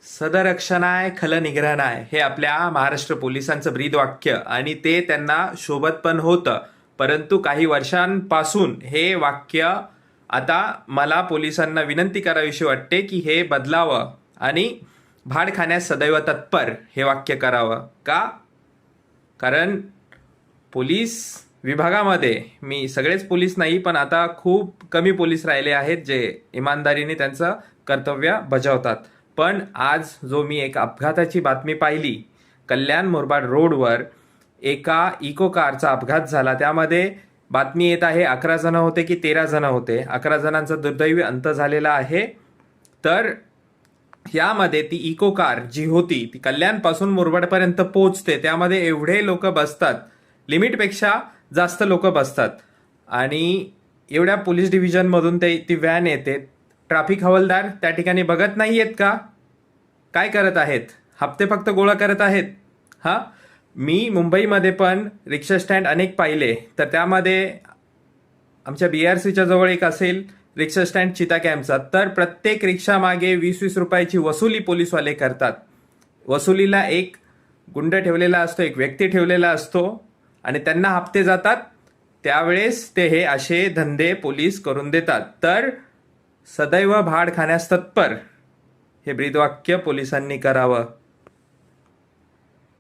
सदरक्षणाय खल निग्रहणाय हे आपल्या महाराष्ट्र पोलिसांचं ब्रीद वाक्य आणि ते त्यांना शोभत पण होतं. परंतु काही वर्षांपासून हे वाक्य आता मला पोलिसांना विनंती करावीशी वाटते की हे बदलावं आणि भाड खाण्यास सदैव तत्पर हे वाक्य करावं. का? कारण पोलीस विभागामध्ये मी सगळेच पोलीस नाही, पण आता खूप कमी पोलीस राहिले आहेत जे इमानदारीने त्यांचं कर्तव्य बजावतात. पण आज जो मी एक अपघाताची बातमी पाहिली, कल्याण मुरबाड रोडवर एका इको कारचा अपघात झाला. त्यामध्ये बातमी येत आहे 11 जण होते की 13 जण होते. 11 जणांचा दुर्दैवी अंत झालेला आहे. तर यामध्ये ती इको कार जी होती ती कल्याणपासून मुरबाडपर्यंत पोहोचते, त्यामध्ये एवढे लोक बसतात, लिमिटपेक्षा जास्त लोक बसतात. आणि एवढ्या पोलीस डिव्हिजनमधून ती व्हॅन येते. ट्रॅफिक हवालदार त्या ठिकाणी बघत नाही आहेत का? काय करत आहेत? हप्ते फक्त गोळा करत आहेत. हां, मी मुंबईमध्ये पण रिक्षा स्टँड अनेक पाहिले, तर त्यामध्ये आमच्या BRCच्या जवळ एक असेल रिक्षा स्टँड चिता कॅम्पचा, तर प्रत्येक रिक्षा मागे 20-20 रुपयाची वसुली पोलीसवाले करतात. वसुलीला एक गुंड ठेवलेला असतो, एक व्यक्ती ठेवलेला असतो आणि त्यांना हप्ते जातात. त्यावेळेस ते हे असे धंदे पोलीस करून देतात. तर सदैव भाड खाण्यास तत्पर हे ब्रीदवाक्य पोलिसांनी करावं.